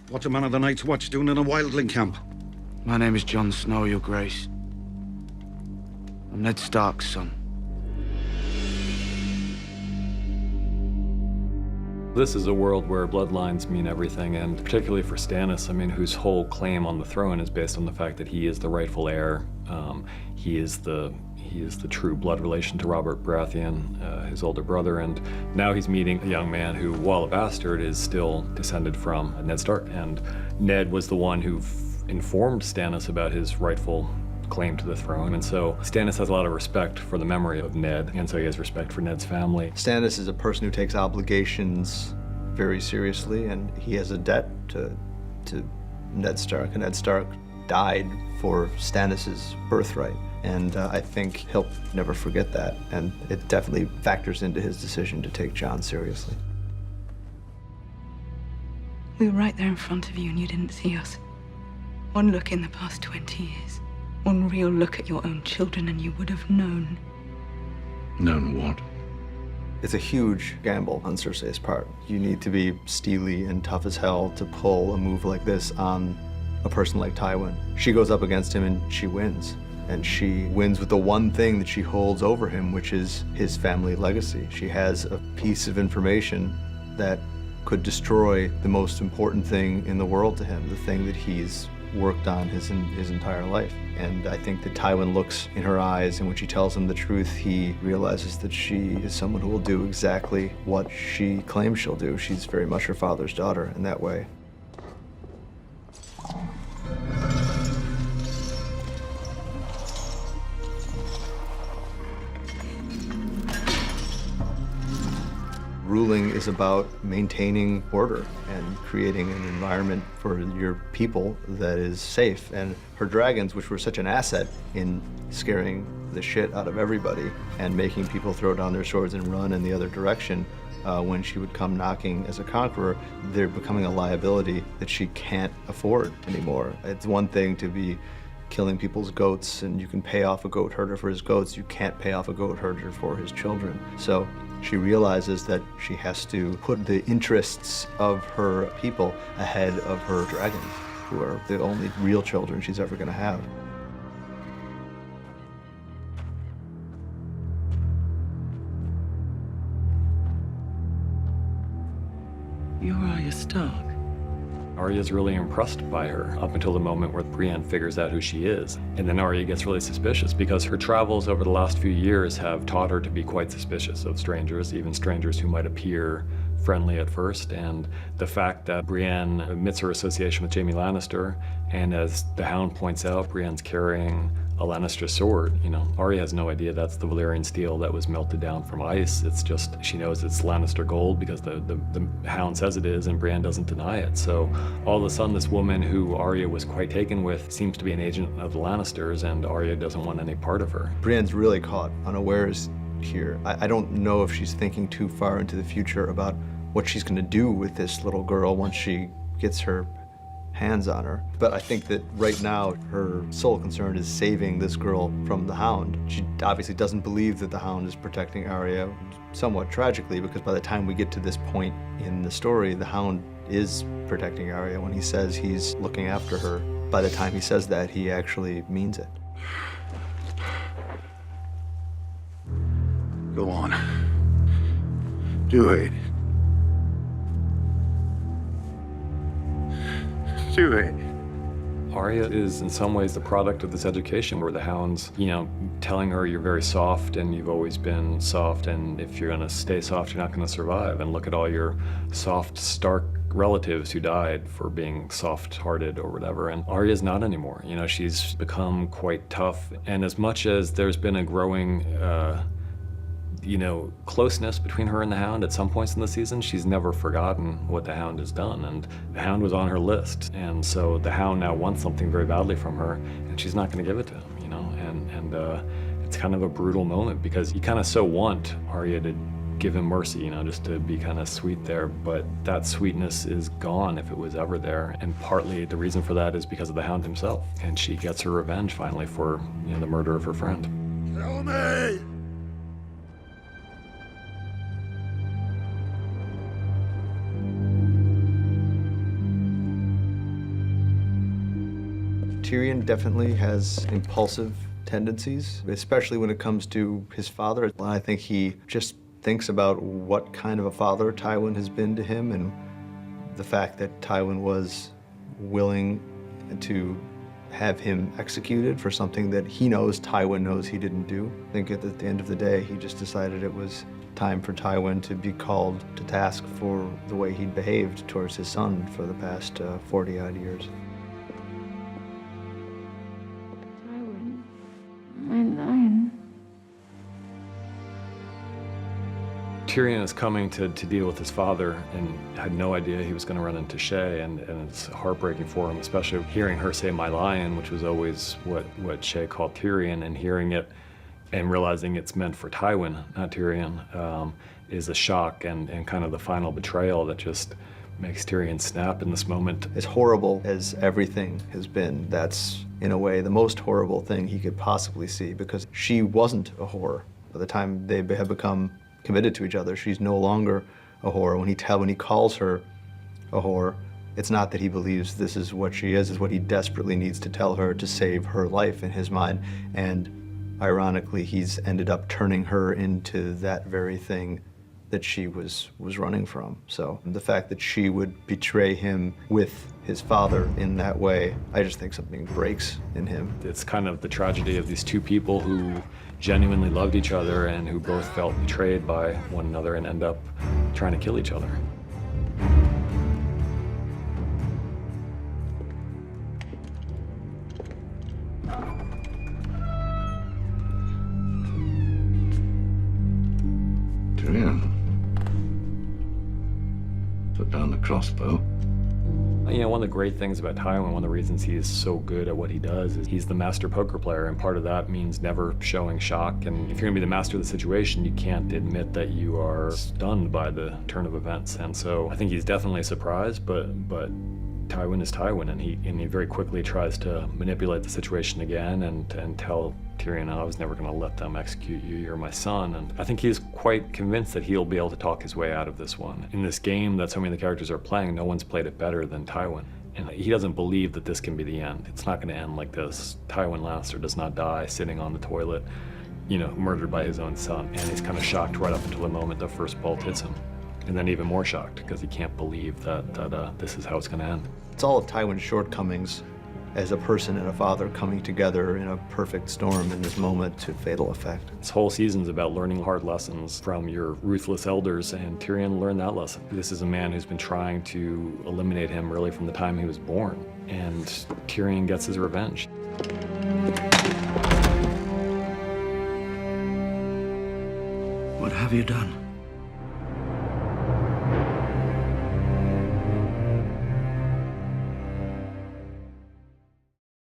What's a man of the Night's Watch doing in a wildling camp? My name is Jon Snow, Your Grace. I'm Ned Stark's son. This is a world where bloodlines mean everything, and particularly for Stannis, I mean, whose whole claim on the throne is based on the fact that he is the rightful heir. He is the true blood relation to Robert Baratheon, his older brother, and now he's meeting a young man who, while a bastard, is still descended from Ned Stark. And Ned was the one who informed Stannis about his rightful claim to the throne, and so Stannis has a lot of respect for the memory of Ned, and so he has respect for Ned's family. Stannis is a person who takes obligations very seriously, and he has a debt to Ned Stark, and Ned Stark died for Stannis's birthright, and I think he'll never forget that, and it definitely factors into his decision to take Jon seriously. We were right there in front of you, and you didn't see us. One look in the past 20 years. One real look at your own children, and you would have known. Known what? It's a huge gamble on Cersei's part. You need to be steely and tough as hell to pull a move like this on a person like Tywin. She goes up against him and she wins. And she wins with the one thing that she holds over him, which is his family legacy. She has a piece of information that could destroy the most important thing in the world to him, the thing that he's worked on his entire life. And I think that Tywin looks in her eyes, and when she tells him the truth, he realizes that she is someone who will do exactly what she claims she'll do. She's very much her father's daughter in that way. Ruling is about maintaining order and creating an environment for your people that is safe. And her dragons, which were such an asset in scaring the shit out of everybody and making people throw down their swords and run in the other direction, when she would come knocking as a conqueror, they're becoming a liability that she can't afford anymore. It's one thing to be killing people's goats, and you can pay off a goat herder for his goats. You can't pay off a goat herder for his children. So she realizes that she has to put the interests of her people ahead of her dragons, who are the only real children she's ever going to have. You're Arya Stark. Arya's really impressed by her up until the moment where Brienne figures out who she is. And then Arya gets really suspicious because her travels over the last few years have taught her to be quite suspicious of strangers, even strangers who might appear friendly at first. And the fact that Brienne admits her association with Jaime Lannister, and as the Hound points out, Brienne's carrying a Lannister sword. You know, Arya has no idea that's the Valyrian steel that was melted down from ice. It's just, she knows it's Lannister gold because the Hound says it is, and Brienne doesn't deny it. So all of a sudden, this woman who Arya was quite taken with seems to be an agent of the Lannisters, and Arya doesn't want any part of her. Brienne's really caught unawares here. I don't know if she's thinking too far into the future about what she's gonna do with this little girl once she gets her hands on her. But I think that right now, her sole concern is saving this girl from the Hound. She obviously doesn't believe that the Hound is protecting Arya, somewhat tragically, because by the time we get to this point in the story, the Hound is protecting Arya. When he says he's looking after her, by the time he says that, he actually means it. Go on. Do it. Do it. Arya is in some ways the product of this education where the Hound's, you know, telling her you're very soft and you've always been soft, and if you're gonna stay soft, you're not gonna survive. And look at all your soft, Stark relatives who died for being soft-hearted or whatever. And Arya's not anymore. You know, she's become quite tough. And as much as there's been a growing, you know, closeness between her and the Hound at some points in the season, she's never forgotten what the Hound has done, and the Hound was on her list, and so the Hound now wants something very badly from her, and she's not going to give it to him, you know, and it's kind of a brutal moment because you kind of so want Arya to give him mercy, you know, just to be kind of sweet there, but that sweetness is gone if it was ever there, and partly the reason for that is because of the Hound himself, and she gets her revenge finally for, you know, the murder of her friend. Tell me! Tyrion definitely has impulsive tendencies, especially when it comes to his father. I think he just thinks about what kind of a father Tywin has been to him, and the fact that Tywin was willing to have him executed for something that he knows Tywin knows he didn't do. I think at the end of the day, he just decided it was time for Tywin to be called to task for the way he'd behaved towards his son for the past 40-odd years. Tywin, my lion. Tyrion is coming to deal with his father and had no idea he was going to run into Shay, and it's heartbreaking for him, especially hearing her say "my lion," which was always what Shay called Tyrion, and hearing it and realizing it's meant for Tywin, not Tyrion, is a shock and kind of the final betrayal that just makes Tyrion snap in this moment. As horrible as everything has been, that's in a way the most horrible thing he could possibly see, because she wasn't a whore. By the time they have become committed to each other, she's no longer a whore. When he calls her a whore, it's not that he believes this is what she is, it's what he desperately needs to tell her to save her life in his mind. And ironically, he's ended up turning her into that very thing that she was running from. So the fact that she would betray him with his father in that way, I just think something breaks in him. It's kind of the tragedy of these two people who genuinely loved each other and who both felt betrayed by one another and end up trying to kill each other. Tyrion. Put down the crossbow. You know, one of the great things about Tywin, one of the reasons he is so good at what he does, is he's the master poker player, and part of that means never showing shock. And if you're gonna be the master of the situation, you can't admit that you are stunned by the turn of events. And so I think he's definitely surprised, but Tywin is Tywin, and he very quickly tries to manipulate the situation again and tell Tyrion, I was never going to let them execute you, you're my son. And I think he's quite convinced that he'll be able to talk his way out of this one. In this game that so many of the characters are playing, no one's played it better than Tywin. And he doesn't believe that this can be the end. It's not going to end like this. Tywin Lannister does not die sitting on the toilet, you know, murdered by his own son. And he's kind of shocked right up until the moment the first bolt hits him. And then even more shocked because he can't believe that this is how it's going to end. It's all of Tywin's shortcomings as a person and a father coming together in a perfect storm in this moment to fatal effect. This whole season's about learning hard lessons from your ruthless elders, and Tyrion learned that lesson. This is a man who's been trying to eliminate him really from the time he was born, and Tyrion gets his revenge. What have you done?